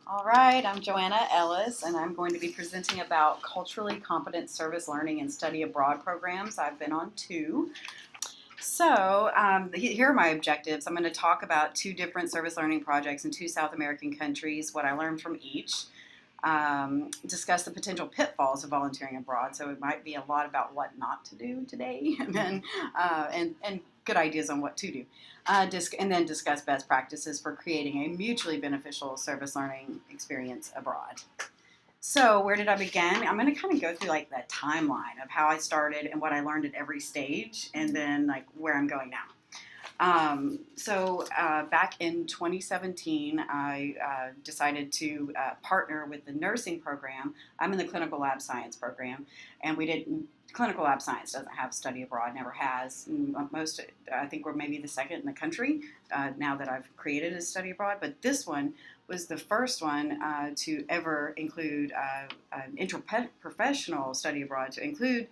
All right, I'm Joanna Ellis, and I'm going to be presenting about culturally competent service learning and study abroad programs. I've been on two. So here are my objectives. I'm going to talk about two different service learning projects in two South American countries, what I learned from each. Discuss the potential pitfalls of volunteering abroad. So it might be a lot about what not to do today, and then and good ideas on what to do. And then discuss best practices for creating a mutually beneficial service learning experience abroad. So where did I begin? I'm going to kind of go through like the timeline of how I started and what I learned at every stage, and then like where I'm going now. Back in 2017, I decided to partner with the nursing program. I'm in the clinical lab science program, and clinical lab science doesn't have study abroad, never has. I think we're maybe the second in the country now that I've created a study abroad, but this one was the first one to ever include an interprofessional study abroad, to include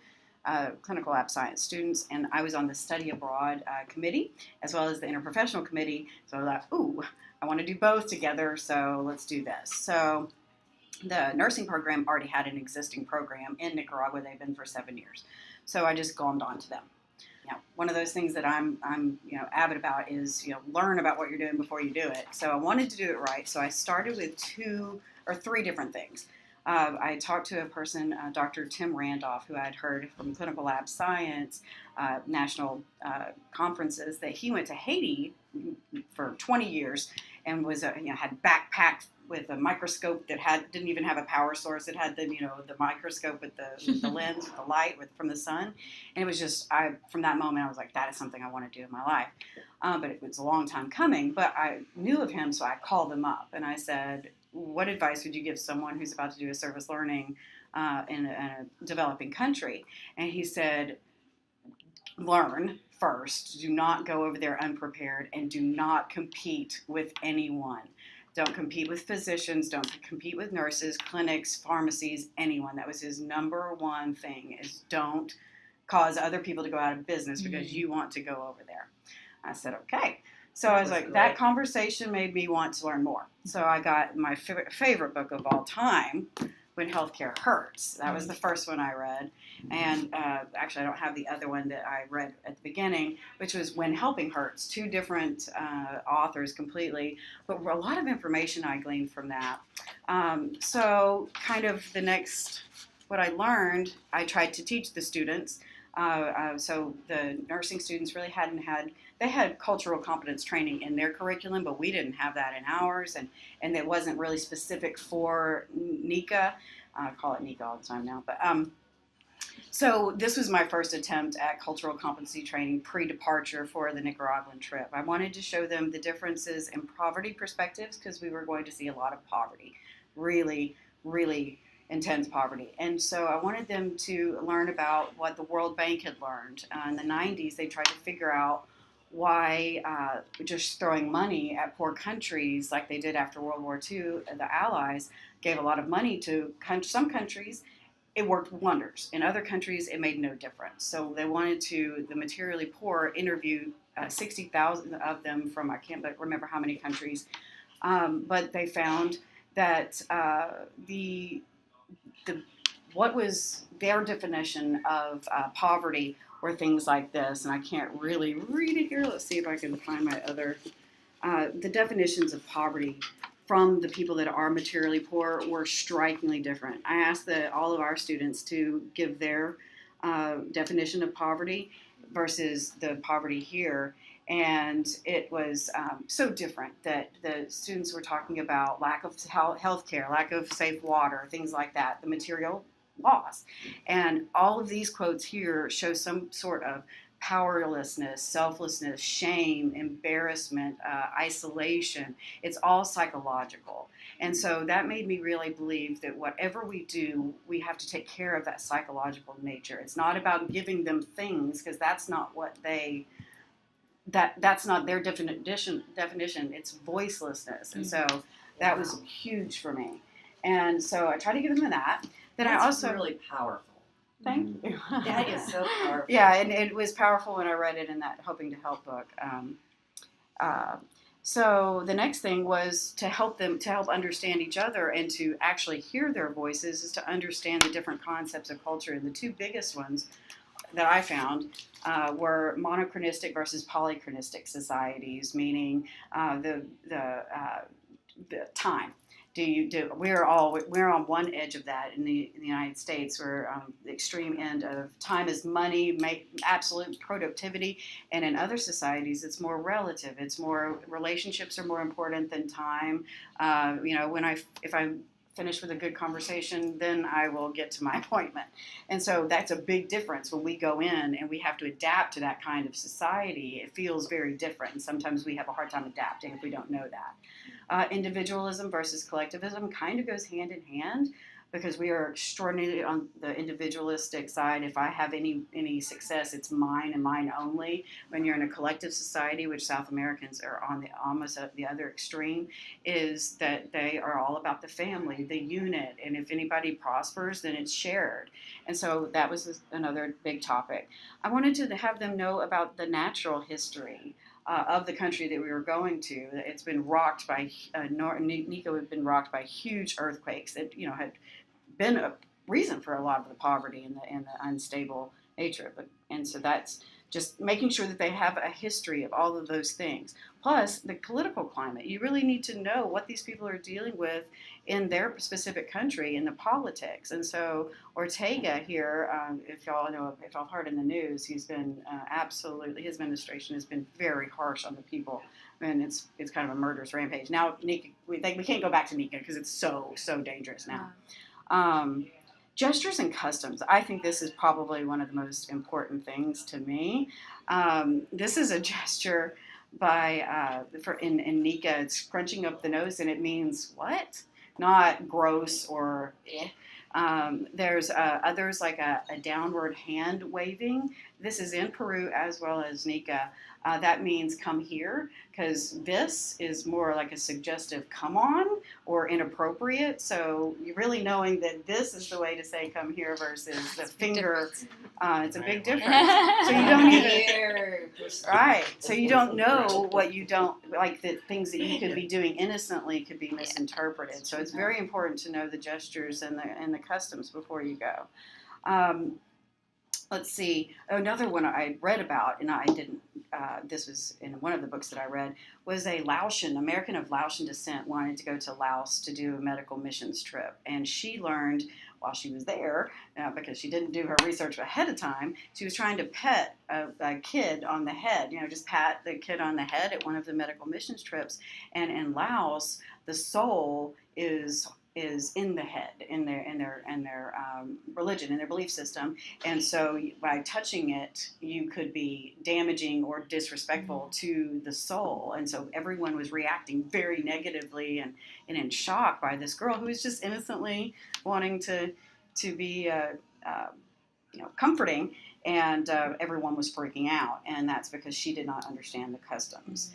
clinical lab science students, and I was on the study abroad committee as well as the interprofessional committee. So I thought, ooh, I want to do both together, so let's do this. So the nursing program already had an existing program in Nicaragua. They've been for 7 years. So I just glommed onto them. One of those things that I'm avid about is learn about what you're doing before you do it. So I wanted to do it right. So I started with 2 or 3 different things. I talked to a person, Dr. Tim Randolph, who I had heard from Clinical Lab Science national conferences, that he went to Haiti for 20 years and was had backpacked with a microscope that didn't even have a power source. It had the microscope with the lens with the light from the sun, and it was just from that moment I was like, that is something I want to do in my life. But it was a long time coming. But I knew of him, so I called him up and I said, what advice would you give someone who's about to do a service learning in a developing country? And he said, learn first. Do not go over there unprepared, and do not compete with anyone. Don't compete with physicians. Don't compete with nurses, clinics, pharmacies, anyone. That was his number one thing, is don't cause other people to go out of business because you want to go over there. I said, okay. So I was like, that conversation made me want to learn more. So I got my favorite book of all time, When Healthcare Hurts. That was the first one I read. And actually, I don't have the other one that I read at the beginning, which was When Helping Hurts. 2 different authors completely, but a lot of information I gleaned from that. So kind of what I learned, I tried to teach the students. So the nursing students really they had cultural competence training in their curriculum, but we didn't have that in ours, and it wasn't really specific for NICA. I call it NICA all the time now, but so this was my first attempt at cultural competency training pre-departure for the Nicaraguan trip. I wanted to show them the differences in poverty perspectives, because we were going to see a lot of poverty, really, really intense poverty. And so I wanted them to learn about what the World Bank had learned. In the 90s, they tried to figure out why just throwing money at poor countries like they did after World War II, the Allies gave a lot of money to some countries. It worked wonders. In other countries, it made no difference. So they wanted the materially poor, interview 60,000 of them from, I can't remember how many countries, but they found that what was their definition of poverty were things like this, and I can't really read it here. Let's see if I can find my other. The definitions of poverty from the people that are materially poor were strikingly different. I asked all of our students to give their definition of poverty versus the poverty here, and it was so different that the students were talking about lack of health care, lack of safe water, things like that, the material loss. And all of these quotes here show some sort of powerlessness, selflessness, shame, embarrassment, isolation. It's all psychological. And so that made me really believe that whatever we do, we have to take care of that psychological nature. It's not about giving them things, because that's not what that's not their definition. It's voicelessness. And so that was huge for me. And so I try to give them that. Then That's I also really powerful. Thank you. That is so powerful. Yeah, and it was powerful when I read it in that Hoping to Help book. So the next thing was to help understand each other and to actually hear their voices, is to understand the different concepts of culture. And the two biggest ones that I found were monochronistic versus polychronistic societies, meaning the time. We're on one edge of that in the United States. We're the extreme end of time is money, make absolute productivity, and in other societies it's more relative. It's more, relationships are more important than time. If I'm finished with a good conversation, then I will get to my appointment. And so that's a big difference when we go in and we have to adapt to that kind of society. It feels very different, and sometimes we have a hard time adapting if we don't know that. Individualism versus collectivism kind of goes hand in hand, because we are extraordinarily on the individualistic side. If I have any success, it's mine and mine only. When you're in a collective society, which South Americans are on almost the other extreme, is that they are all about the family, the unit, and if anybody prospers, then it's shared. And so that was another big topic. I wanted to have them know about the natural history of the country that we were going to. It's been rocked by Nico had been rocked by huge earthquakes that had been a reason for a lot of the poverty and the unstable nature. And so that's just making sure that they have a history of all of those things. Plus, the political climate. You really need to know what these people are dealing with in their specific country, in the politics. And so Ortega here, if y'all heard in the news, he's been his administration has been very harsh on the people. And it's kind of a murderous rampage. Now, Nika, we can't go back to Nika because it's so dangerous now. Gestures and customs. I think this is probably one of the most important things to me. This is a gesture in Nika. It's scrunching up the nose, and it means what? Not gross or eh. There's others like a downward hand waving. This is in Peru as well as Nika. That means come here, because this is more like a suggestive come on or inappropriate. So you're really knowing that this is the way to say come here versus the finger. It's a big difference. So you don't even, right. So you don't know what you don't, like the things that you could be doing innocently could be misinterpreted. So it's very important to know the gestures and the customs before you go. Let's see. Another one I read about, and I didn't. This was in one of the books that I read. Was a American of Laotian descent, wanted to go to Laos to do a medical missions trip, and she learned while she was there, because she didn't do her research ahead of time. She was trying to pet a kid on the head. Just pat the kid on the head at one of the medical missions trips. And in Laos, the soul is in the head, in their religion, in their belief system, and so by touching it, you could be damaging or disrespectful to the soul, and so everyone was reacting very negatively and in shock by this girl who was just innocently wanting to be comforting, and everyone was freaking out, and that's because she did not understand the customs.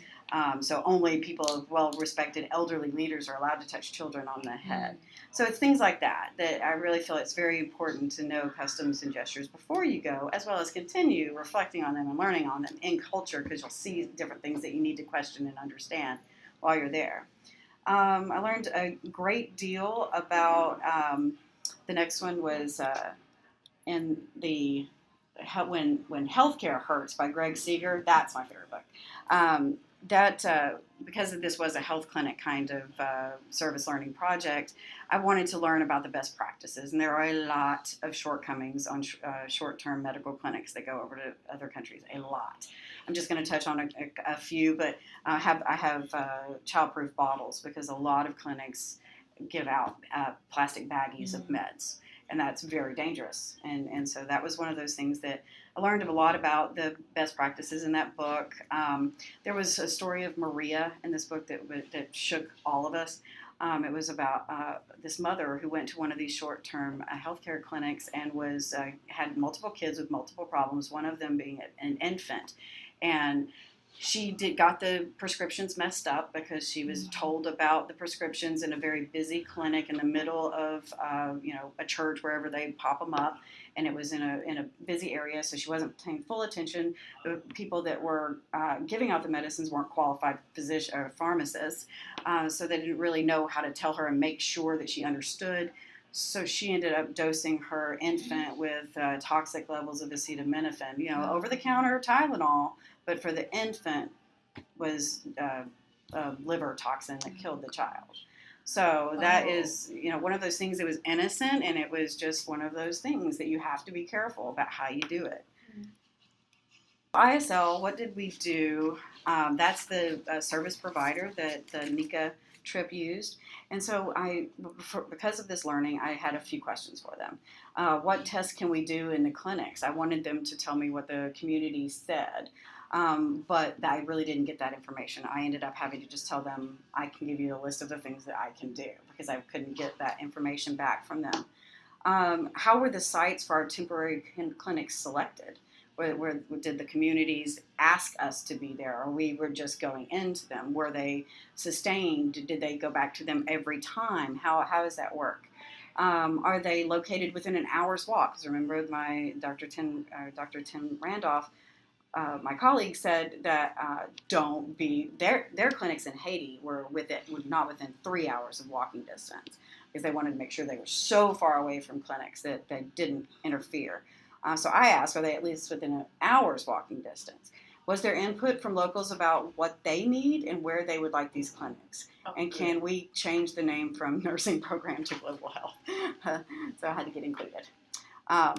So only people of well-respected elderly leaders are allowed to touch children on the head. So it's things like that I really feel it's very important to know customs and gestures before you go, as well as continue reflecting on them and learning on them in culture, because you'll see different things that you need to question and understand while you're there. I learned a great deal about, the next one was in the When Healthcare Hurts by Greg Seeger. That's my favorite book. Because this was a health clinic kind of service learning project, I wanted to learn about the best practices, and there are a lot of shortcomings on short-term medical clinics that go over to other countries. A lot. I'm just going to touch on a few, but I have child-proof bottles, because a lot of clinics give out plastic baggies of meds. And that's very dangerous. And so that was one of those things that I learned a lot about the best practices in that book. There was a story of Maria in this book that shook all of us. It was about this mother who went to one of these short-term healthcare clinics and had multiple kids with multiple problems, one of them being an infant. And she got the prescriptions messed up because she was told about the prescriptions in a very busy clinic in the middle of a church, wherever they pop them up, and it was in a busy area, so she wasn't paying full attention. The people that were giving out the medicines weren't qualified physician or pharmacists, so they didn't really know how to tell her and make sure that she understood. So she ended up dosing her infant with toxic levels of acetaminophen, over-the-counter Tylenol, but for the infant was a liver toxin that killed the child. So that is, one of those things that was innocent, and it was just one of those things that you have to be careful about how you do it. ISL, what did we do? That's the service provider that the NICA trip used. And so because of this learning, I had a few questions for them. What tests can we do in the clinics? I wanted them to tell me what the community said, but I really didn't get that information. I ended up having to just tell them, I can give you a list of the things that I can do, because I couldn't get that information back from them. How were the sites for our temporary clinics selected? Where did the communities ask us to be there, or we were just going into them? Were they sustained? Did they go back to them every time? How does that work? Are they located within an hour's walk? Because remember, my Dr. Tim Randolph, my colleague, said that their clinics in Haiti were not within 3 hours of walking distance, because they wanted to make sure they were so far away from clinics that they didn't interfere. So I asked, are they at least within an hour's walking distance? Was there input from locals about what they need and where they would like these clinics? And can we change the name from nursing program to global health? So I had to get included. So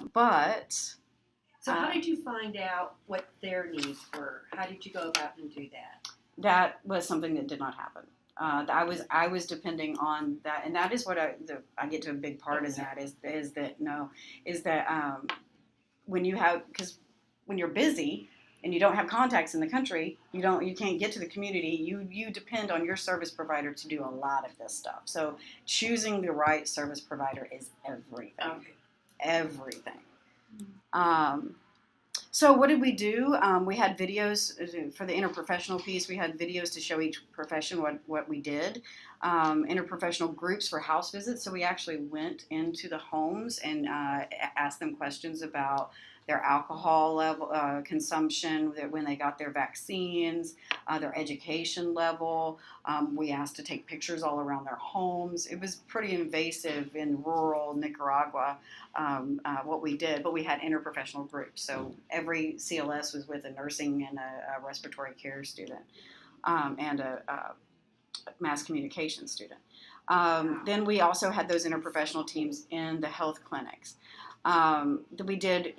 how did you find out what their needs were? How did you go about and do that? That was something that did not happen. I was depending on that, and that is what I get to a big part of that is that when you're busy and you don't have contacts in the country, you can't get to the community. You depend on your service provider to do a lot of this stuff. So choosing the right service provider is everything. Okay. Everything. So what did we do? We had videos for the interprofessional piece. We had videos to show each profession what we did. Interprofessional groups for house visits. So we actually went into the homes and asked them questions about their alcohol level consumption, when they got their vaccines, their education level. We asked to take pictures all around their homes. It was pretty invasive in rural Nicaragua, what we did, but we had interprofessional groups. So every CLS was with a nursing and a respiratory care student, and a mass communication student. Then we also had those interprofessional teams in the health clinics. We did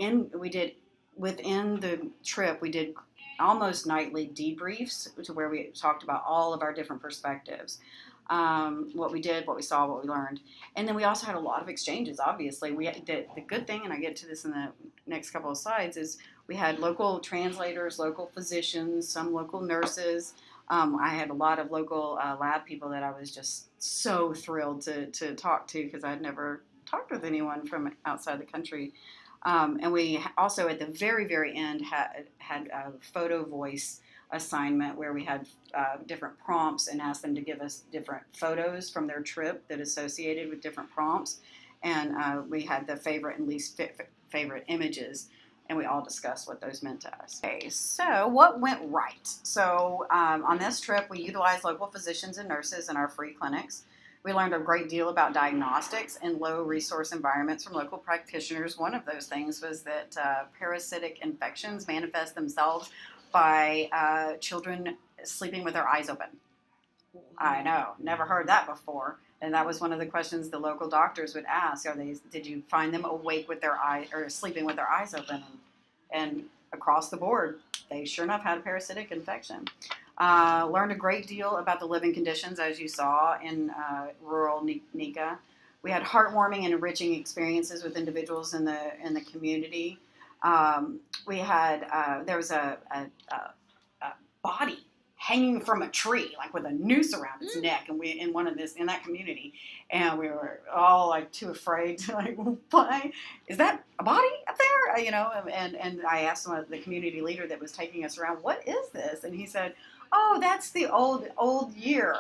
within the trip, we did almost nightly debriefs to where we talked about all of our different perspectives, what we did, what we saw, what we learned. And then we also had a lot of exchanges, obviously. The good thing, and I get to this in the next couple of slides, is we had local translators, local physicians, some local nurses. I had a lot of local lab people that I was just so thrilled to talk to, because I'd never talked with anyone from outside the country. And we also, at the very, very end, had a photo voice assignment where we had different prompts and asked them to give us different photos from their trip that associated with different prompts. And we had the favorite and least favorite images, and we all discussed what those meant to us. Okay, so what went right? So on this trip, we utilized local physicians and nurses in our free clinics. We learned a great deal about diagnostics in low-resource environments from local practitioners. One of those things was that parasitic infections manifest themselves by children sleeping with their eyes open. I know, never heard that before. And that was one of the questions the local doctors would ask. Did you find them awake with their eye or sleeping with their eyes open? And across the board, they sure enough had a parasitic infection. Learned a great deal about the living conditions, as you saw, in rural Nika. We had heartwarming and enriching experiences with individuals in the community. We had there was a body hanging from a tree, like with a noose around its neck, and we in that community, and we were all like too afraid to like, why is that a body up there? And I asked the community leader that was taking us around, what is this? And he said, oh, that's the old year.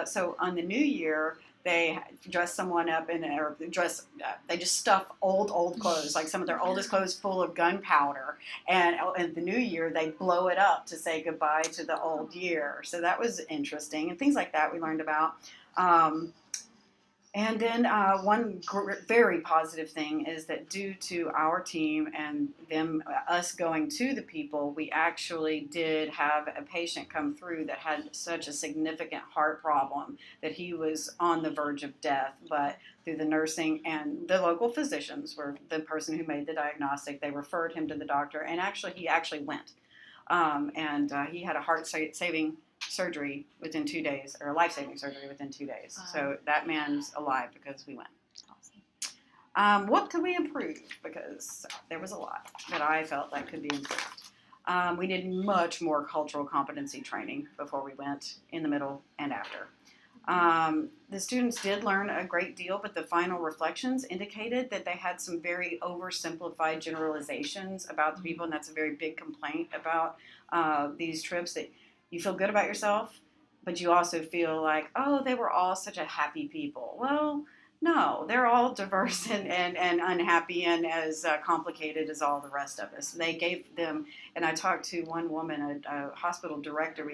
So on the new year, they dress someone up they just stuff old clothes, like some of their oldest clothes full of gunpowder. And in the new year, they blow it up to say goodbye to the old year. So that was interesting. And things like that we learned about. And then one very positive thing is that due to our team and us going to the people, we actually did have a patient come through that had such a significant heart problem that he was on the verge of death. But through the nursing and the local physicians were the person who made the diagnostic, they referred him to the doctor, and he actually went. He had a heart-saving surgery within 2 days, or a life-saving surgery within 2 days. Wow. So that man's alive because we went. Awesome. What could we improve? Because there was a lot that I felt that could be improved. We did much more cultural competency training before we went, in the middle, and after. The students did learn a great deal, but the final reflections indicated that they had some very oversimplified generalizations about the people, and that's a very big complaint about these trips, that you feel good about yourself, but you also feel like, oh, they were all such a happy people. Well, no, they're all diverse and unhappy and as complicated as all the rest of us. They gave them, and I talked to one woman, a hospital director. We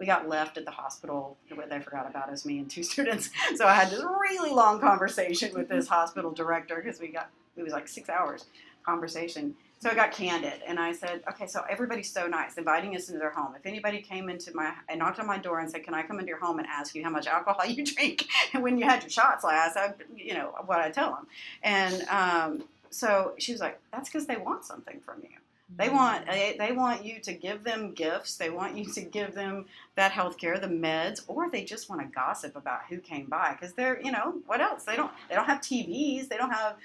got left at the hospital. They forgot about us, me and 2 students. So I had this really long conversation with this hospital director because it was like 6 hours conversation. So I got candid, and I said, okay, so everybody's so nice, inviting us into their home. If anybody came and knocked on my door and said, can I come into your home and ask you how much alcohol you drink and when you had your shots last, what I tell them. And so she was like, that's because they want something from you. They want you to give them gifts. They want you to give them that health care, the meds, or they just want to gossip about who came by. Because they're, what else? They don't have TVs. They don't have,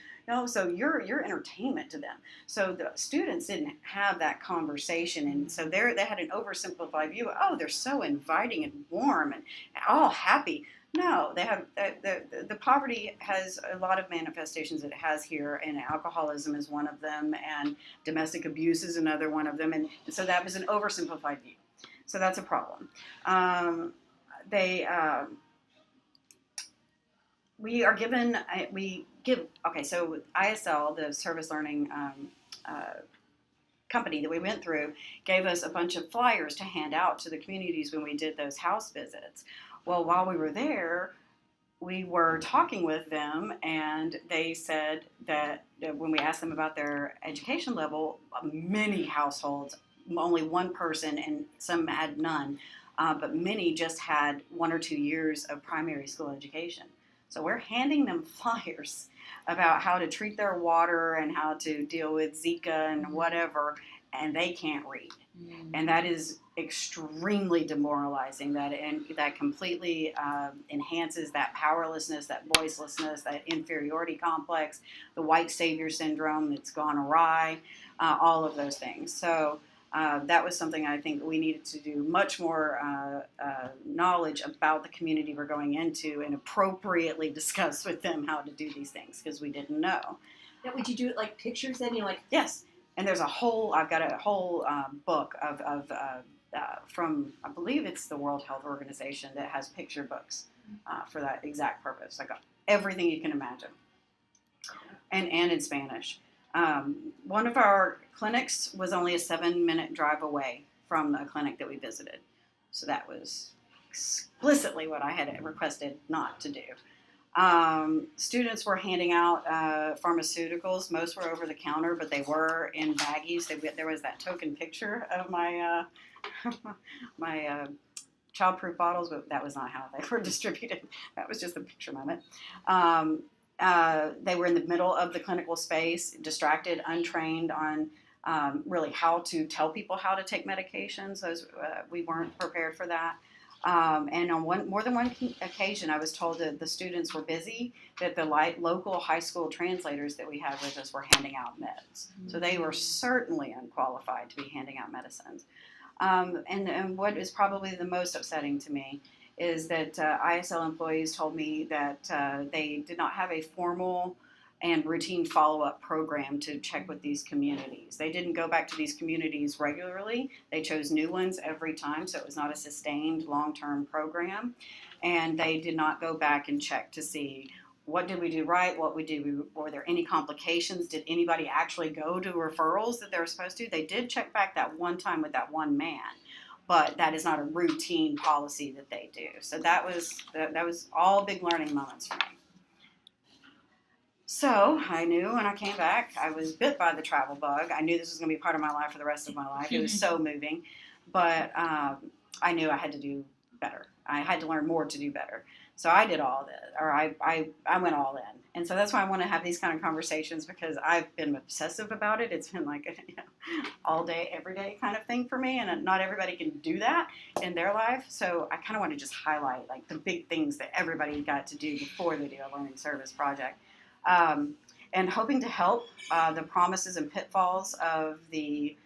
so you're entertainment to them. So the students didn't have that conversation. And so they had an oversimplified view. Oh, they're so inviting and warm and all happy. No, they have the poverty has a lot of manifestations that it has here, and alcoholism is one of them, and domestic abuse is another one of them, and so that was an oversimplified view. So that's a problem. So ISL, the service learning company that we went through, gave us a bunch of flyers to hand out to the communities when we did those house visits. Well, while we were there, we were talking with them, and they said that when we asked them about their education level, many households, only one person, and some had none, but many just had 1 or 2 years of primary school education. So we're handing them flyers about how to treat their water and how to deal with Zika and whatever, and they can't read. And that is extremely demoralizing. That completely enhances that powerlessness, that voicelessness, that inferiority complex, the white savior syndrome that's gone awry, all of those things. So that was something I think we needed to do much more knowledge about the community we're going into and appropriately discuss with them how to do these things, because we didn't know. Now, would you do it like pictures then? Yes. And I've got a whole book from, I believe it's the World Health Organization, that has picture books for that exact purpose. I got everything you can imagine, and in Spanish. One of our clinics was only a 7-minute drive away from a clinic that we visited. So that was explicitly what I had requested not to do. Students were handing out pharmaceuticals. Most were over the counter, but they were in baggies. There was that token picture of my childproof bottles, but that was not how they were distributed. That was just a picture moment. They were in the middle of the clinical space, distracted, untrained on really how to tell people how to take medications. We weren't prepared for that. And on more than one occasion, I was told that the students were busy, that the local high school translators that we had with us were handing out meds. So they were certainly unqualified to be handing out medicines. And what is probably the most upsetting to me is that ISL employees told me that they did not have a formal and routine follow-up program to check with these communities. They didn't go back to these communities regularly. They chose new ones every time, so it was not a sustained long-term program. And they did not go back and check to see what did we do right, were there any complications, did anybody actually go to referrals that they were supposed to. They did check back that one time with that one man, but that is not a routine policy that they do. So that was all big learning moments for me. So I knew when I came back, I was bit by the travel bug. I knew this was going to be part of my life for the rest of my life. It was so moving, but I knew I had to do better. I had to learn more to do better. So I did all that, or I went all in. And so that's why I want to have these kind of conversations, because I've been obsessive about it. It's been like a all day, every day kind of thing for me, and not everybody can do that in their life. So I kind of want to just highlight like the big things that everybody got to do before they do a learning service project. And hoping to help the promises and pitfalls of the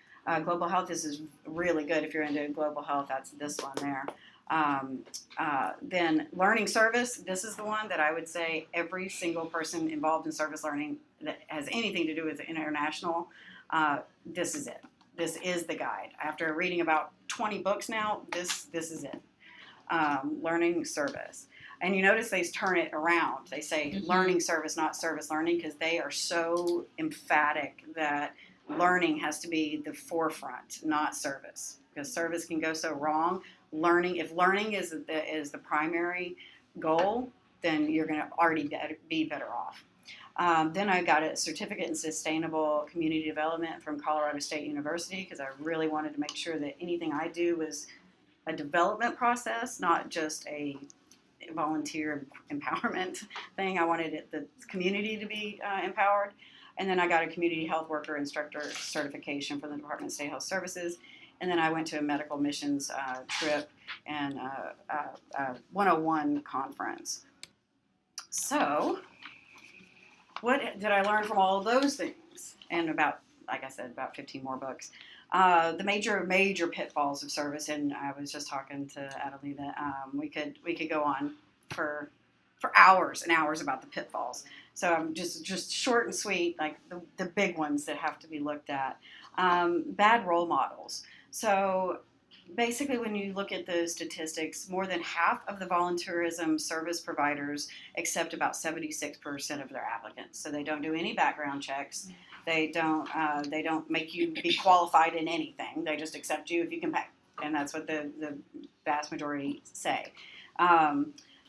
global health. This is really good if you're into global health. That's this one there. Then learning service. This is the one that I would say every single person involved in service learning that has anything to do with international, this is it. This is the guide. After reading about 20 books now, this is it. Learning service. And you notice they turn it around. They say learning service, not service learning, because they are so emphatic that learning has to be the forefront, not service. Because service can go so wrong. If learning is the primary goal, then you're going to already be better off. Then I got a certificate in sustainable community development from Colorado State University, because I really wanted to make sure that anything I do was a development process, not just a volunteer empowerment thing. I wanted the community to be empowered. And then I got a community health worker instructor certification from the Department of State Health Services. And then I went to a medical missions trip and a 101 conference. So what did I learn from all of those things? And about, like I said, about 15 more books. The major pitfalls of service, and I was just talking to Adelie that we could go on for hours and hours about the pitfalls. So I'm just short and sweet, like the big ones that have to be looked at. Bad role models. So basically, when you look at the statistics, more than half of the volunteerism service providers accept about 76% of their applicants. So they don't do any background checks. They don't make you be qualified in anything. They just accept you if you can pay, and that's what the vast majority say.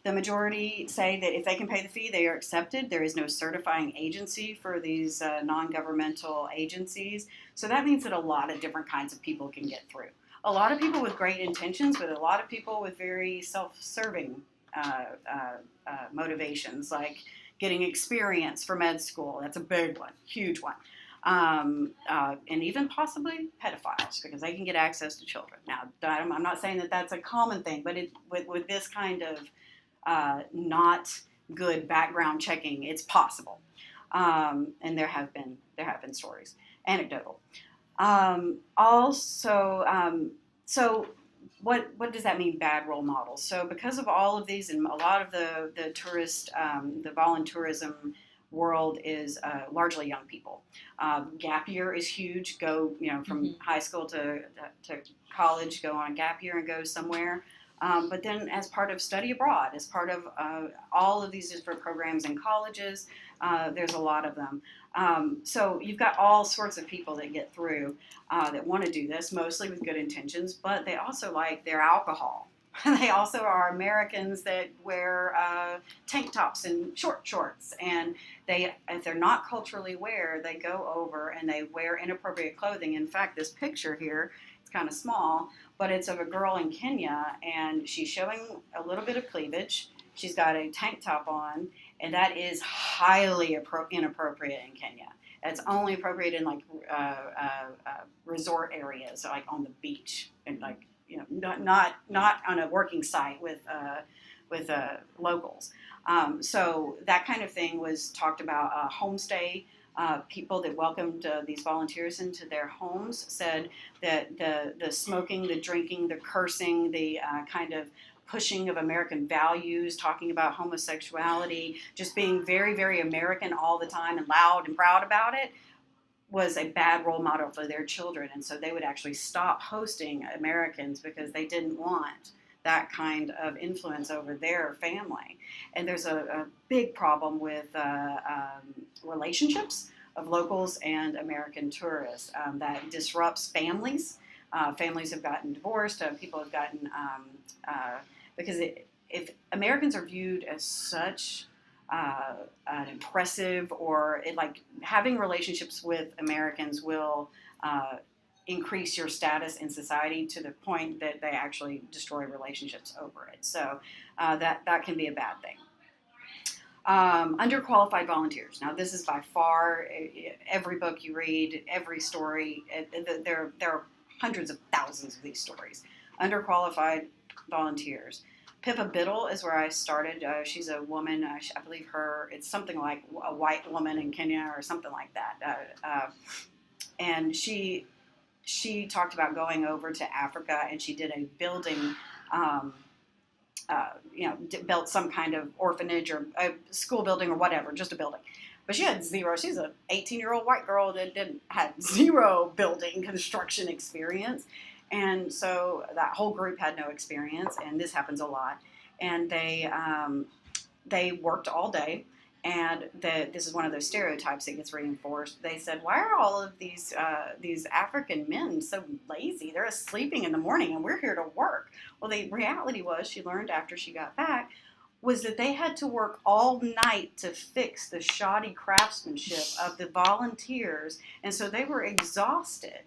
The majority say that if they can pay the fee, they are accepted. There is no certifying agency for these non-governmental agencies. So that means that a lot of different kinds of people can get through. A lot of people with great intentions, but a lot of people with very self-serving motivations, like getting experience for med school. That's a big one, huge one. And even possibly pedophiles, because they can get access to children. Now, I'm not saying that that's a common thing, but with this kind of not good background checking, it's possible. And there have been stories, anecdotal. So what does that mean, bad role models? So because of all of these, and a lot of the tourist, the volunteerism world is largely young people. Gap year is huge. Go, from high school to college, go on a gap year and go somewhere. But then as part of study abroad, as part of all of these different programs in colleges, there's a lot of them. So you've got all sorts of people that get through that want to do this, mostly with good intentions, but they also like their alcohol. They also are Americans that wear tank tops and short shorts, and if they're not culturally aware, they go over and they wear inappropriate clothing. In fact, this picture here, it's kind of small, but it's of a girl in Kenya, and she's showing a little bit of cleavage. She's got a tank top on, and that is highly inappropriate in Kenya. It's only appropriate in resort areas, like on the beach, and not on a working site with locals. So that kind of thing was talked about. Homestay People that welcomed these volunteers into their homes said that the smoking, the drinking, the cursing, the kind of pushing of American values, talking about homosexuality, just being very, very American all the time and loud and proud about it, was a bad role model for their children. And so they would actually stop hosting Americans because they didn't want that kind of influence over their family. And there's a big problem with relationships of locals and American tourists that disrupts families. Families have gotten divorced, people have gotten, because if Americans are viewed as such an impressive, or like having relationships with Americans will increase your status in society to the point that they actually destroy relationships over it. So that can be a bad thing. Underqualified volunteers. Now, this is by far every book you read, every story. There are hundreds of thousands of these stories. Underqualified volunteers. Pippa Biddle is where I started. She's a woman. I believe it's something like a white woman in Kenya or something like that. And she talked about going over to Africa, and she did a building. Built some kind of orphanage or a school building or whatever, just a building. But she had zero. She's an 18-year-old white girl that had zero building construction experience. And so that whole group had no experience, and this happens a lot. And they worked all day, and this is one of those stereotypes that gets reinforced. They said, "Why are all of these African men so lazy? They're sleeping in the morning, and we're here to work." Well, the reality was, she learned after she got back, was that they had to work all night to fix the shoddy craftsmanship of the volunteers, and so they were exhausted.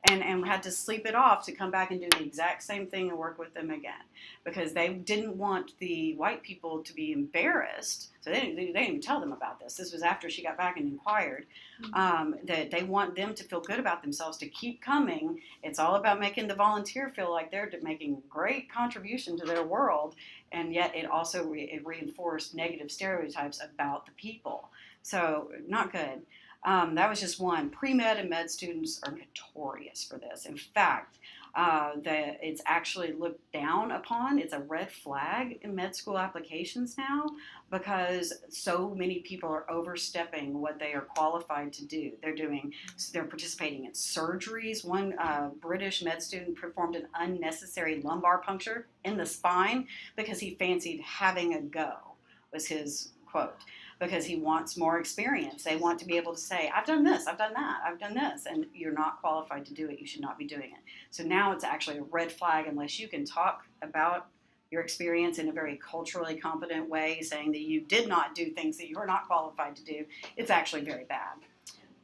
And had to sleep it off to come back and do the exact same thing and work with them again, because they didn't want the white people to be embarrassed. So they didn't even tell them about this. This was after she got back and inquired, that they want them to feel good about themselves, to keep coming. It's all about making the volunteer feel like they're making great contribution to their world, and yet it also it reinforced negative stereotypes about the people. So not good. That was just one. Pre-med and med students are notorious for this. In fact, it's actually looked down upon. It's a red flag in med school applications now, because so many people are overstepping what they are qualified to do. They're participating in surgeries. One British med student performed an unnecessary lumbar puncture in the spine because he fancied having a go, was his quote. Because he wants more experience. They want to be able to say, "I've done this, I've done that, I've done this," and you're not qualified to do it. You should not be doing it. So now it's actually a red flag unless you can talk about your experience in a very culturally competent way, saying that you did not do things that you are not qualified to do. It's actually very bad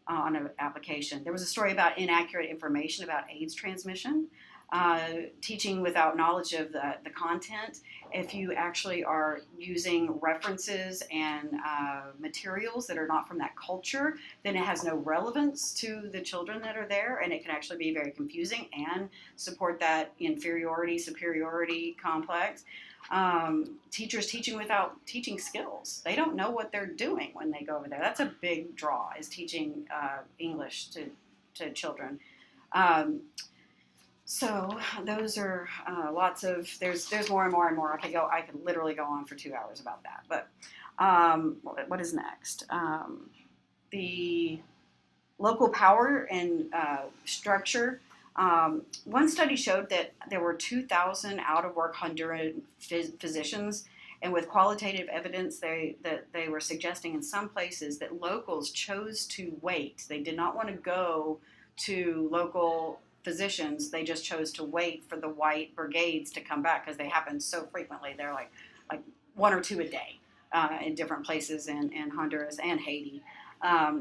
on an application. There was a story about inaccurate information about AIDS transmission. Teaching without knowledge of the content. If you actually are using references and materials that are not from that culture, then it has no relevance to the children that are there, and it can actually be very confusing and support that inferiority-superiority complex. Teachers teaching without teaching skills. They don't know what they're doing when they go over there. That's a big draw, is teaching English to children. So those are lots of, there's more and more and more. I could literally go on for 2 hours about that. But what is next? The local power and structure. One study showed that there were 2,000 out-of-work Honduran physicians, and with qualitative evidence, they were suggesting in some places that locals chose to wait. They did not want to go to local physicians. They just chose to wait for the white brigades to come back, because they happen so frequently. They're like one or two a day in different places in Honduras and Haiti.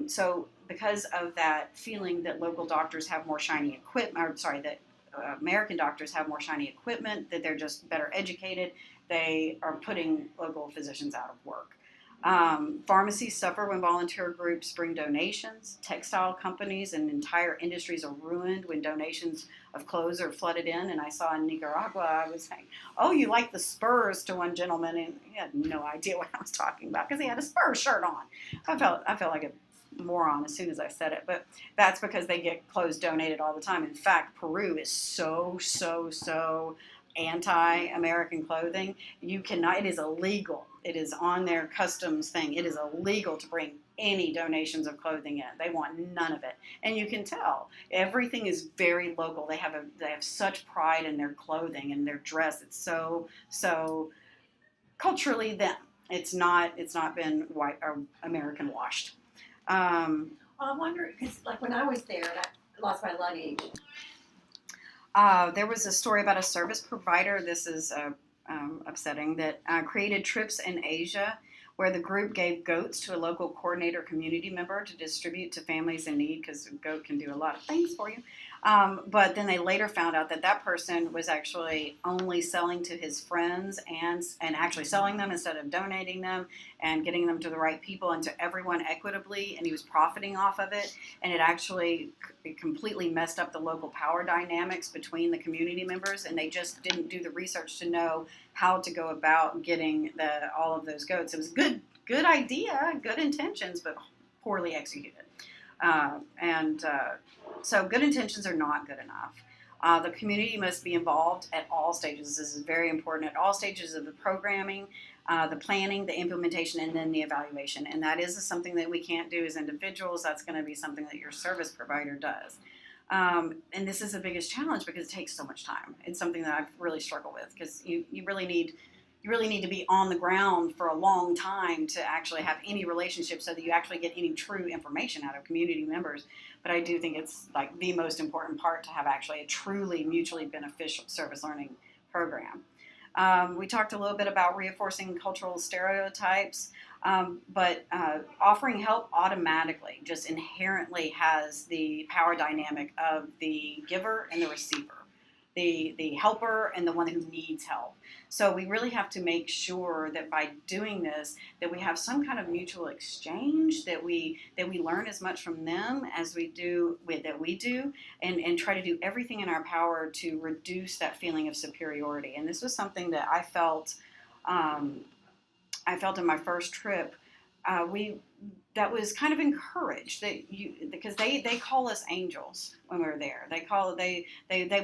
So because of that feeling that local doctors have more shiny equipment, that American doctors have more shiny equipment, that they're just better educated, they are putting local physicians out of work. Pharmacies suffer when volunteer groups bring donations. Textile companies and entire industries are ruined when donations of clothes are flooded in. And I saw in Nicaragua, I was saying, "Oh, you like the spurs," to one gentleman, and he had no idea what I was talking about because he had a Spurs shirt on. I felt like a moron as soon as I said it, but that's because they get clothes donated all the time. In fact, Peru is so anti-American clothing. You cannot. It is illegal. It is on their customs thing. It is illegal to bring any donations of clothing in. They want none of it, and you can tell everything is very local. They have such pride in their clothing and their dress. It's so culturally them. It's not been white or American washed. I wonder, because like when I was there, and I lost my luggage. There was a story about a service provider. This is upsetting, that created trips in Asia where the group gave goats to a local coordinator community member to distribute to families in need, because a goat can do a lot of things for you. But then they later found out that that person was actually only selling to his friends and actually selling them instead of donating them and getting them to the right people and to everyone equitably, and he was profiting off of it, and it actually completely messed up the local power dynamics between the community members, and they just didn't do the research to know how to go about getting all of those goats. It was a good idea, good intentions, but poorly executed. So good intentions are not good enough. The community must be involved at all stages. This is very important, at all stages of the programming, the planning, the implementation, and then the evaluation. And that is something that we can't do as individuals. That's going to be something that your service provider does. And this is the biggest challenge because it takes so much time. It's something that I've really struggled with, because you really need to be on the ground for a long time to actually have any relationship so that you actually get any true information out of community members. But I do think it's like the most important part to have actually a truly mutually beneficial service learning program. We talked a little bit about reinforcing cultural stereotypes, but offering help automatically just inherently has the power dynamic of the giver and the receiver, the helper and the one who needs help. So we really have to make sure that by doing this, that we have some kind of mutual exchange, that we learn as much from them as we do and try to do everything in our power to reduce that feeling of superiority. And this was something that I felt in my first trip. That was kind of encouraged because they call us angels when we were there. They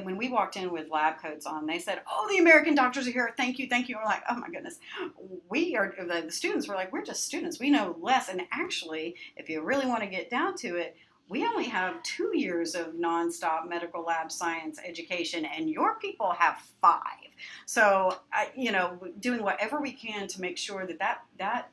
when we walked in with lab coats on, they said, "Oh, the American doctors are here. Thank you, thank you." And we're like, "Oh my goodness." The students were like, "We're just students. We know less." And actually, if you really want to get down to it, we only have 2 years of nonstop medical lab science education, and your people have 5. So, doing whatever we can to make sure that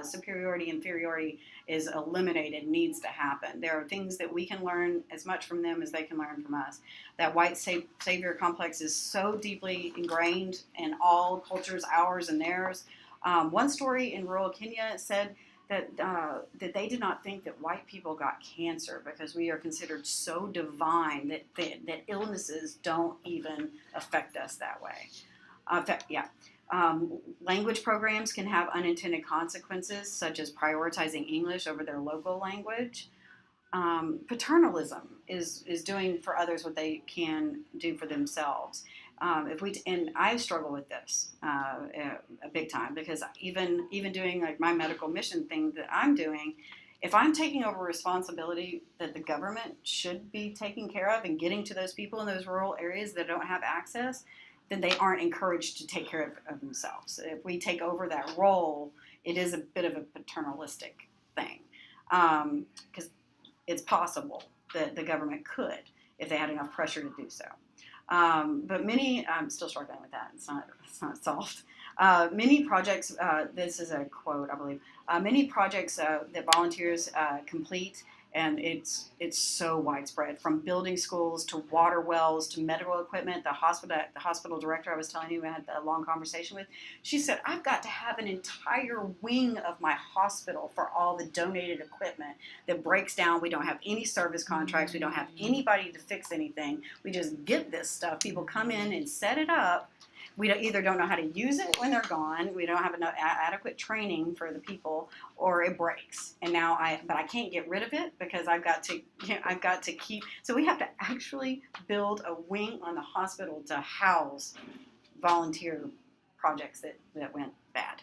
superiority, inferiority is eliminated needs to happen. There are things that we can learn as much from them as they can learn from us. That white savior complex is so deeply ingrained in all cultures, ours and theirs. One story in rural Kenya said that they did not think that white people got cancer because we are considered so divine that illnesses don't even affect us that way. Language programs can have unintended consequences, such as prioritizing English over their local language. Paternalism is doing for others what they can do for themselves. And I struggle with this a big time, because even doing like my medical mission thing that I'm doing, if I'm taking over responsibility that the government should be taking care of and getting to those people in those rural areas that don't have access, then they aren't encouraged to take care of themselves. If we take over that role, it is a bit of a paternalistic thing, because it's possible that the government could, if they had enough pressure to do so. But I'm still struggling with that. It's not solved. Many projects, this is a quote, I believe, many projects that volunteers complete, and it's so widespread, from building schools to water wells to medical equipment. The hospital director I was telling you I had a long conversation with, she said, "I've got to have an entire wing of my hospital for all the donated equipment that breaks down. We don't have any service contracts. We don't have anybody to fix anything. We just get this stuff. People come in and set it up. We either don't know how to use it when they're gone. We don't have enough adequate training for the people, or it breaks. And now but I can't get rid of it because I've got to keep. So we have to actually build a wing on the hospital to house volunteer projects that went bad.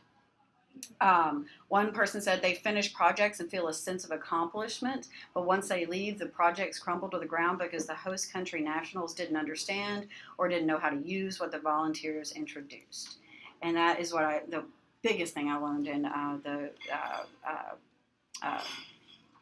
One person said they finish projects and feel a sense of accomplishment, but once they leave, the projects crumble to the ground because the host country nationals didn't understand or didn't know how to use what the volunteers introduced. And that is the biggest thing I learned in the uh,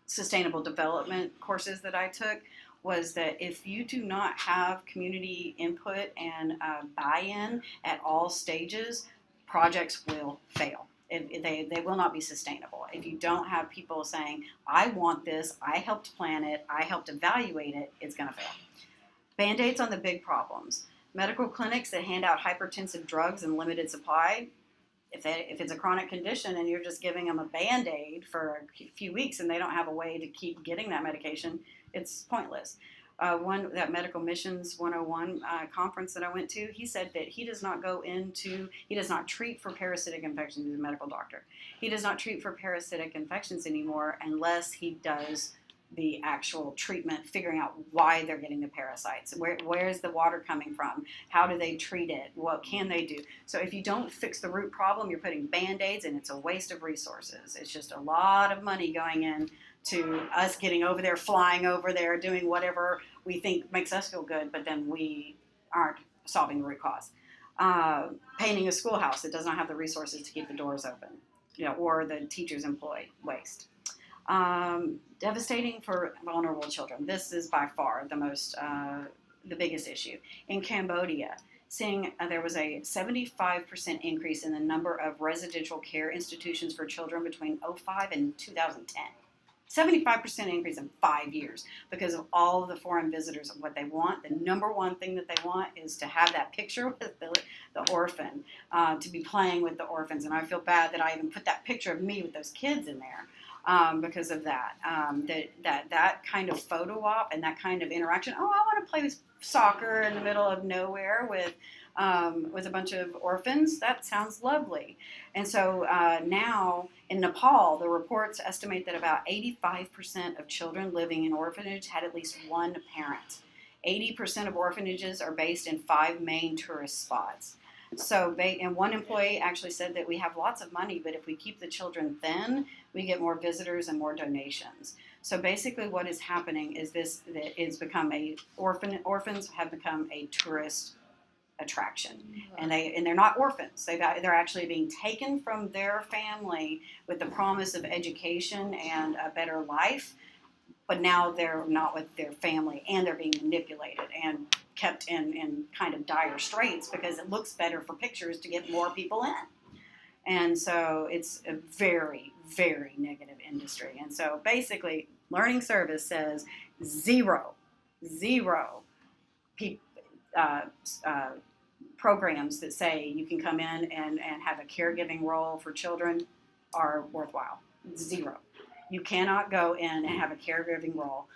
sustainable development courses that I took was that if you do not have community input and buy-in at all stages, projects will fail. They will not be sustainable. If you don't have people saying, I want this, I helped plan it, I helped evaluate it, it's going to fail. Band-aids on the big problems. Medical clinics that hand out hypertensive drugs in limited supply, if it's a chronic condition and you're just giving them a Band-Aid for a few weeks and they don't have a way to keep getting that medication, it's pointless. That Medical Missions 101 conference that I went to, he said that he does not treat for parasitic infections. He's a medical doctor. He does not treat for parasitic infections anymore unless he does the actual treatment, figuring out why they're getting the parasites. Where's the water coming from? How do they treat it? What can they do? So if you don't fix the root problem, you're putting Band-Aids and it's a waste of resources. It's just a lot of money going in to us getting over there, flying over there, doing whatever we think makes us feel good, but then we aren't solving the root cause. Painting a schoolhouse that does not have the resources to keep the doors open, or the teachers employ waste. Devastating for vulnerable children. This is by far the biggest issue. In Cambodia, there was a 75% increase in the number of residential care institutions for children between 2005 and 2010. 75% increase in 5 years because of all of the foreign visitors and what they want. The number one thing that they want is to have that picture with the orphan, to be playing with the orphans. And I feel bad that I even put that picture of me with those kids in there. Because of that, that kind of photo op and that kind of interaction. Oh, I want to play soccer in the middle of nowhere with a bunch of orphans. That sounds lovely. And so now in Nepal, the reports estimate that about 85% of children living in orphanage had at least one parent. 80% of orphanages are based in 5 main tourist spots. So and one employee actually said that we have lots of money, but if we keep the children thin, we get more visitors and more donations. So basically what is happening is orphans have become a tourist attraction. And they're not orphans. They're actually being taken from their family with the promise of education and a better life. But now they're not with their family, and they're being manipulated and kept in kind of dire straits because it looks better for pictures to get more people in. And so it's a very, very negative industry. And so basically, Learning Service says zero programs that say you can come in and have a caregiving role for children are worthwhile. Zero. You cannot go in and have a caregiving role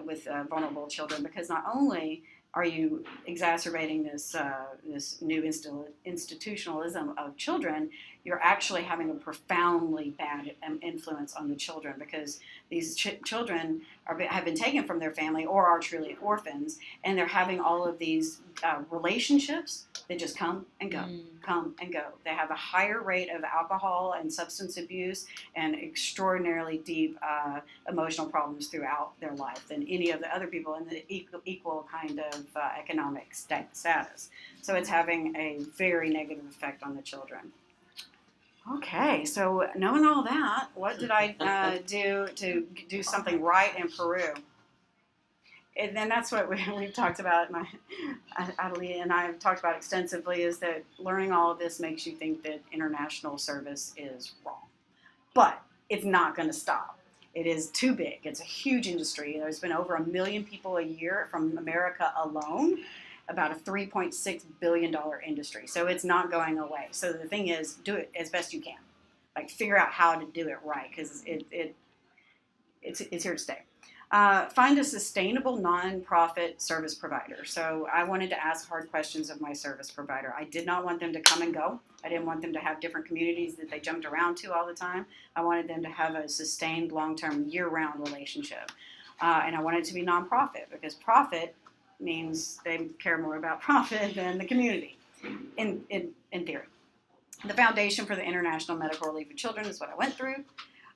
with vulnerable children, because not only are you exacerbating this new institutionalism of children, you're actually having a profoundly bad influence on the children, because these children have been taken from their family or are truly orphans, and they're having all of these relationships that just come and go, come and go. They have a higher rate of alcohol and substance abuse and extraordinarily deep emotional problems throughout their life than any of the other people in the equal kind of economic status. So it's having a very negative effect on the children. Okay, so knowing all that, what did I do to do something right in Peru? And then that's what we've talked about, Adelie and I have talked about extensively, is that learning all of this makes you think that international service is wrong. But it's not going to stop. It is too big. It's a huge industry. There's been over 1 million people a year from America alone, about a $3.6 billion industry. So it's not going away. So the thing is, do it as best you can. Like, figure out how to do it right, because it's here to stay. Find a sustainable nonprofit service provider. So I wanted to ask hard questions of my service provider. I did not want them to come and go. I didn't want them to have different communities that they jumped around to all the time. I wanted them to have a sustained, long-term, year-round relationship. And I wanted it to be nonprofit, because profit means they care more about profit than the community, in theory. The Foundation for the International Medical Relief of Children is what I went through.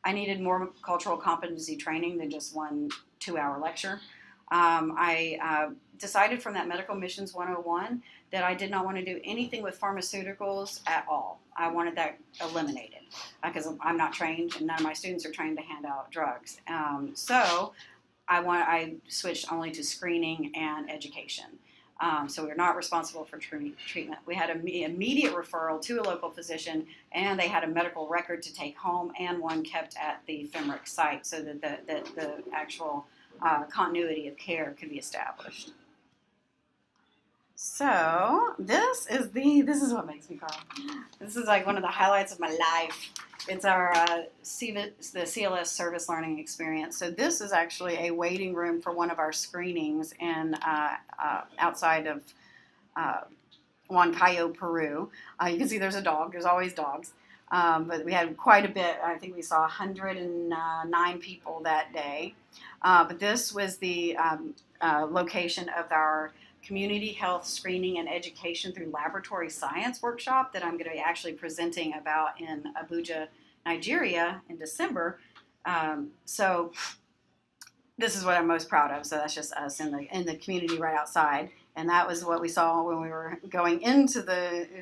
I needed more cultural competency training than just one 2-hour lecture. I decided from that Medical Missions 101 that I did not want to do anything with pharmaceuticals at all. I wanted that eliminated because I'm not trained and none of my students are trained to hand out drugs. So I switched only to screening and education. So we're not responsible for treatment. We had an immediate referral to a local physician, and they had a medical record to take home and one kept at the FEMRIC site so that the actual continuity of care could be established. So this is what makes me cry. This is like one of the highlights of my life. It's our the CLS service learning experience. So this is actually a waiting room for one of our screenings in outside of Huancayo, Peru. You can see there's a dog. There's always dogs. But we had quite a bit. I think we saw 109 people that day. But this was the location of our Community Health Screening and Education through Laboratory Science workshop that I'm going to be actually presenting about in Abuja, Nigeria in December. So this is what I'm most proud of. So that's just us in the community right outside. And that was what we saw when we were going into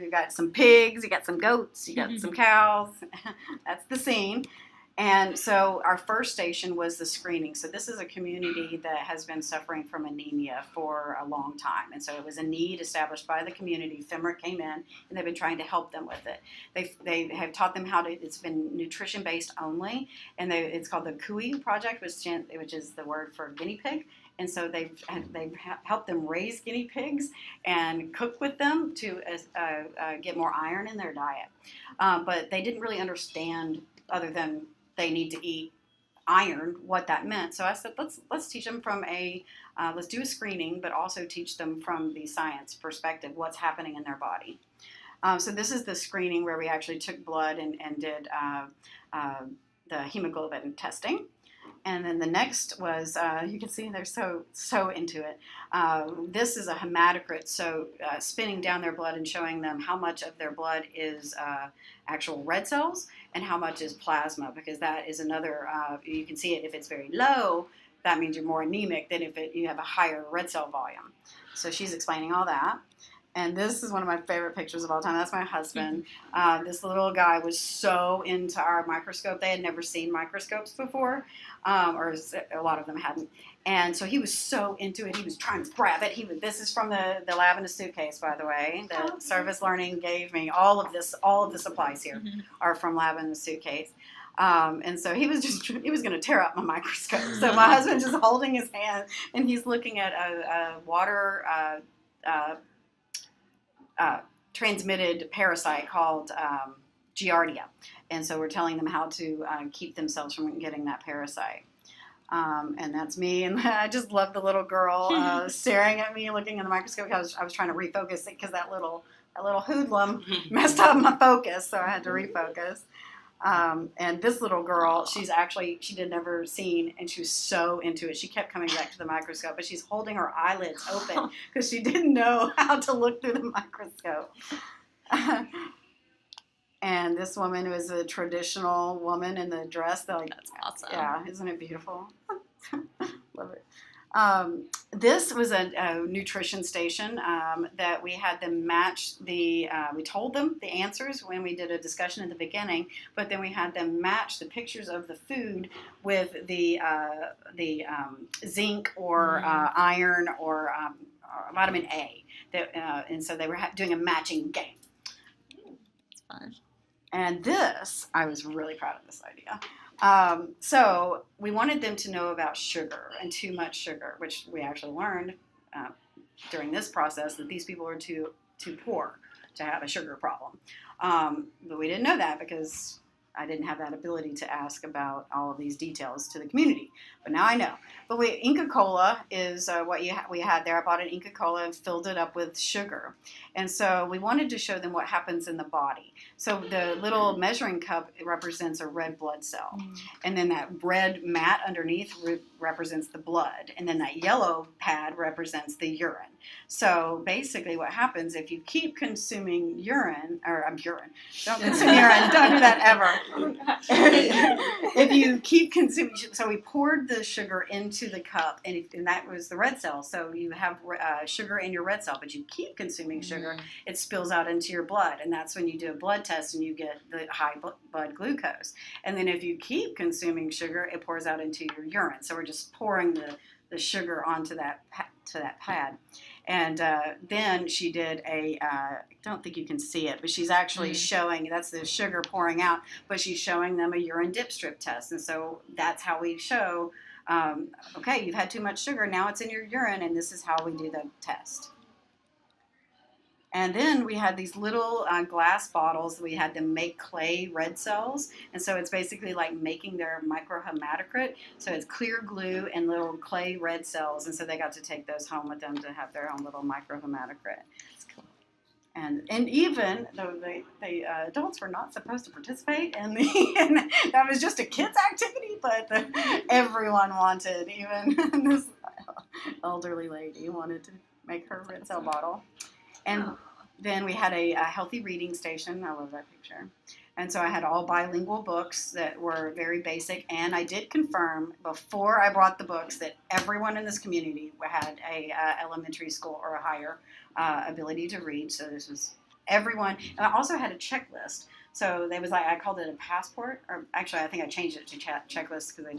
you got some pigs, you got some goats, you got some cows. That's the scene. And so our first station was the screening. So this is a community that has been suffering from anemia for a long time. And so it was a need established by the community. FEMRIC came in, and they've been trying to help them with it. They have taught them it's been nutrition-based only. And it's called the CUI project, which is the word for guinea pig. And so they've helped them raise guinea pigs and cook with them to get more iron in their diet. But they didn't really understand, other than they need to eat iron, what that meant. So I said, let's teach them from let's do a screening, but also teach them from the science perspective, what's happening in their body. So this is the screening where we actually took blood and did the hemoglobin testing. And then the next was, you can see they're so into it. This is a hematocrit, so spinning down their blood and showing them how much of their blood is actual red cells and how much is plasma, because that is another, you can see it if it's very low, that means you're more anemic than if you have a higher red cell volume. So she's explaining all that. And this is one of my favorite pictures of all time. That's my husband. This little guy was so into our microscope. They had never seen microscopes before, or a lot of them hadn't. And so he was so into it. He was trying to grab it. This is from the lab in a suitcase, by the way. The service learning gave me all of the supplies here are from lab in a suitcase. And so he was going to tear up my microscope. So my husband's just holding his hand, and he's looking at a water transmitted parasite called Giardia. And so we're telling them how to keep themselves from getting that parasite. And that's me. And I just love the little girl staring at me, looking in the microscope. I was trying to refocus it because that little hoodlum messed up my focus, so I had to refocus. And this little girl, she'd never seen, and she was so into it. She kept coming back to the microscope, but she's holding her eyelids open because she didn't know how to look through the microscope. And this woman was a traditional woman in the dress. That's awesome. Yeah, isn't it beautiful? Love it. This was a nutrition station that we had them match we told them the answers when we did a discussion at the beginning, but then we had them match the pictures of the food with the zinc or iron or vitamin A. And so they were doing a matching game. It's fun. And I was really proud of this idea. So we wanted them to know about sugar and too much sugar, which we actually learned during this process that these people are too poor to have a sugar problem. But we didn't know that because I didn't have that ability to ask about all of these details to the community, but now I know. But Inca Cola is what we had there. I bought an Inca Cola and filled it up with sugar, and so we wanted to show them what happens in the body. So the little measuring cup represents a red blood cell, and then that red mat underneath represents the blood, and then that yellow pad represents the urine. So basically, what happens if you keep consuming urine, don't consume urine, don't do that ever. If you keep consuming, so we poured the sugar into the cup, and that was the red cell. So you have sugar in your red cell, but you keep consuming sugar, it spills out into your blood, and that's when you do a blood test and you get the high blood glucose. And then if you keep consuming sugar, it pours out into your urine. So we're just pouring the sugar onto that pad. And then she did I don't think you can see it, but she's actually showing, that's the sugar pouring out, but she's showing them a urine dip strip test. And so that's how we show, okay, you've had too much sugar, now it's in your urine, and this is how we do the test. And then we had these little glass bottles. We had them make clay red cells. And so it's basically like making their microhematocrit. So it's clear glue and little clay red cells. And so they got to take those home with them to have their own little microhematocrit. That's cool. And even though the adults were not supposed to participate and that was just a kids activity, but everyone wanted, even this elderly lady wanted to make her red cell bottle. And then we had a healthy reading station. I love that picture. And so I had all bilingual books that were very basic. And I did confirm before I brought the books that everyone in this community had a elementary school or a higher ability to read. So this was everyone. And I also had a checklist. So they was like, I called it a passport, or actually I think I changed it to checklist because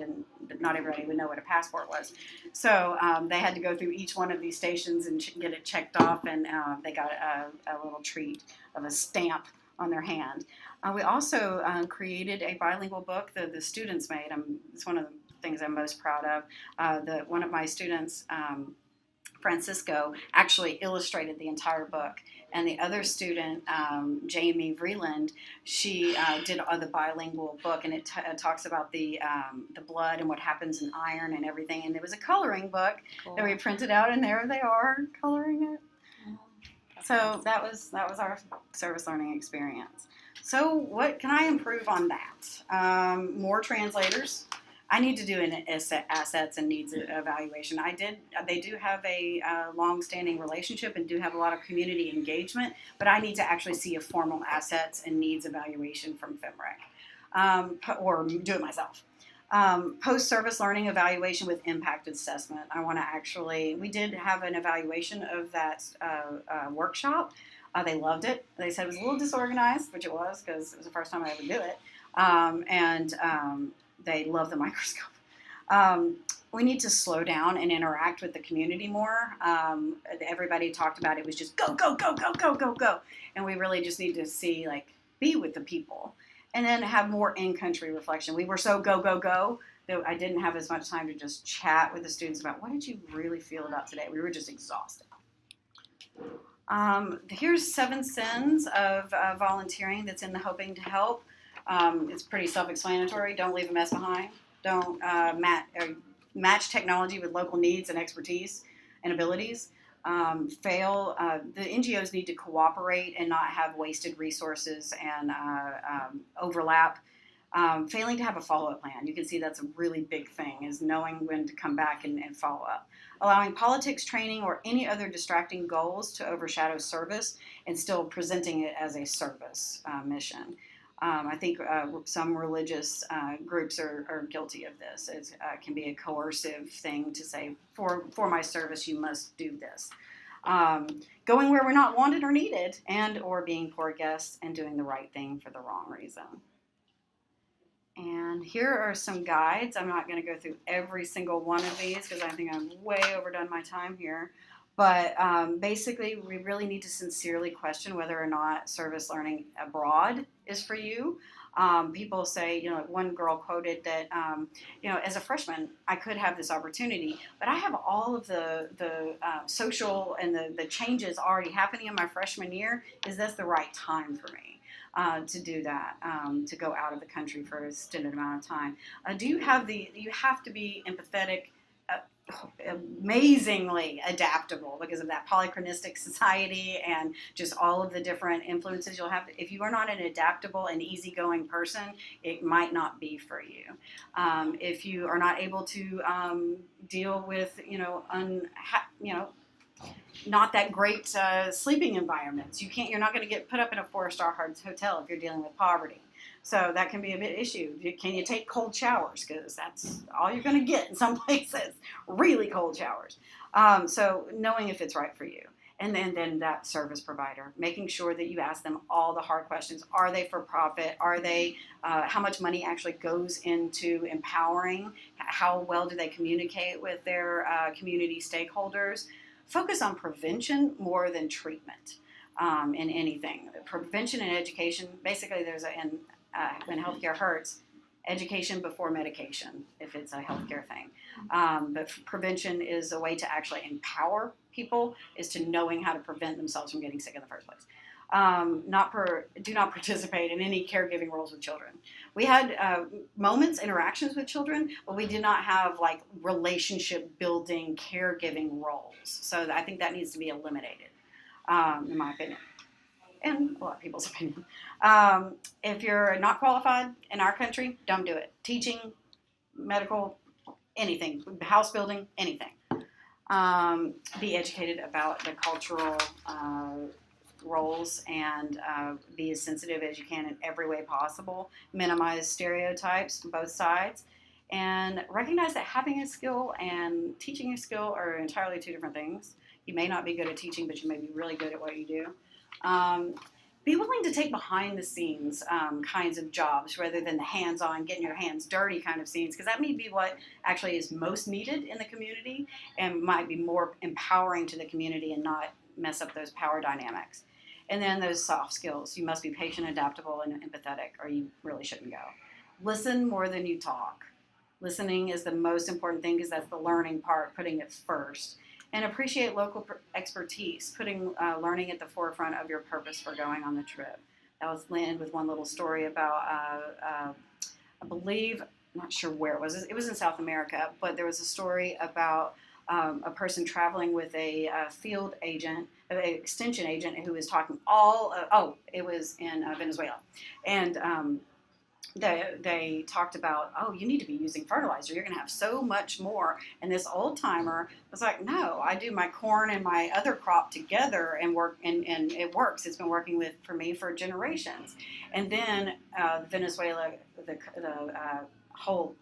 not everybody would know what a passport was. So they had to go through each one of these stations and get it checked off, and they got a little treat of a stamp on their hand. We also created a bilingual book that the students made. It's one of the things I'm most proud of. One of my students, Francisco, actually illustrated the entire book. And the other student, Jamie Vreeland, she did the bilingual book, and it talks about the blood and what happens in iron and everything. And it was a coloring book that we printed out, and there they are coloring it. So that was our service learning experience. So what can I improve on that? More translators. I need to do an assets and needs evaluation. They do have a long-standing relationship and do have a lot of community engagement, but I need to actually see a formal assets and needs evaluation from FEMREC, or do it myself. Post-service learning evaluation with impact assessment. We did have an evaluation of that workshop. They loved it. They said it was a little disorganized, which it was because it was the first time I ever do it. They love the microscope. We need to slow down and interact with the community more. Everybody talked about it was just go, go, go, go, go, go, go. And we really just need to be with the people. And then have more in-country reflection. We were so go, go, go that I didn't have as much time to just chat with the students about what did you really feel about today. We were just exhausted. Here's 7 sins of volunteering that's in the Hoping to Help. It's pretty self-explanatory. Don't leave a mess behind. Don't match technology with local needs and expertise and abilities. The NGOs need to cooperate and not have wasted resources and overlap. Failing to have a follow-up plan. You can see that's a really big thing, is knowing when to come back and follow up. Allowing politics training or any other distracting goals to overshadow service and still presenting it as a service mission. I think some religious groups are guilty of this. It can be a coercive thing to say, for my service, you must do this. Going where we're not wanted or needed, and or being poor guests and doing the right thing for the wrong reason. And here are some guides. I'm not going to go through every single one of these because I think I'm way overdone my time here. But basically, we really need to sincerely question whether or not service learning abroad is for you. People say, one girl quoted that, as a freshman, I could have this opportunity, but I have all of the social and the changes already happening in my freshman year. Is this the right time for me? to do that, to go out of the country for an extended amount of time. You have to be empathetic, amazingly adaptable because of that polychronistic society and just all of the different influences you'll have. If you are not an adaptable and easygoing person, it might not be for you. If you are not able to deal with, not that great sleeping environments. You're not going to get put up in a 4-star hotel if you're dealing with poverty. So that can be a bit issue. Can you take cold showers? Because that's all you're going to get in some places, really cold showers. So knowing if it's right for you. And then that service provider, making sure that you ask them all the hard questions. Are they for profit? Are they, how much money actually goes into empowering? How well do they communicate with their community stakeholders? Focus on prevention more than treatment in anything. Prevention and education, basically when healthcare hurts, education before medication, if it's a healthcare thing. But prevention is a way to actually empower people, is to knowing how to prevent themselves from getting sick in the first place. Do not participate in any caregiving roles with children. We had interactions with children, but we did not have like relationship building caregiving roles. So I think that needs to be eliminated, in my opinion, and a lot of people's opinion. If you're not qualified in our country, don't do it. Teaching, medical, anything, house building, anything. Be educated about the cultural roles and be as sensitive as you can in every way possible. Minimize stereotypes on both sides. And recognize that having a skill and teaching a skill are entirely two different things. You may not be good at teaching, but you may be really good at what you do. Be willing to take behind the scenes kinds of jobs rather than the hands-on, getting your hands dirty kind of scenes, because that may be what actually is most needed in the community and might be more empowering to the community and not mess up those power dynamics. And then those soft skills. You must be patient, adaptable, and empathetic, or you really shouldn't go. Listen more than you talk. Listening is the most important thing because that's the learning part, putting it first. And appreciate local expertise, putting learning at the forefront of your purpose for going on the trip. I'll end with one little story about, I believe, I'm not sure where it was. It was in South America, but there was a story about a person traveling with a field agent, an extension agent, who was talking it was in Venezuela. And they talked about, you need to be using fertilizer. You're going to have so much more. And this old timer was like, no, I do my corn and my other crop together and work, and it works. It's been working for me for generations. And then Venezuela, the whole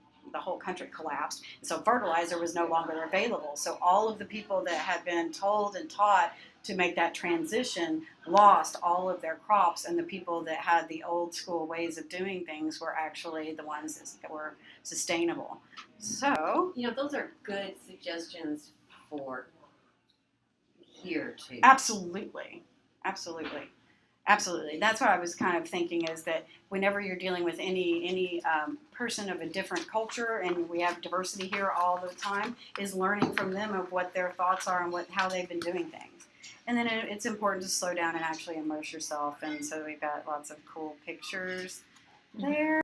country collapsed. So fertilizer was no longer available. So all of the people that had been told and taught to make that transition lost all of their crops, and the people that had the old school ways of doing things were actually the ones that were sustainable. So, those are good suggestions for here too. Absolutely. That's what I was kind of thinking, is that whenever you're dealing with any person of a different culture, and we have diversity here all the time, is learning from them of what their thoughts are and how they've been doing things. And then it's important to slow down and actually immerse yourself. And so we've got lots of cool pictures there.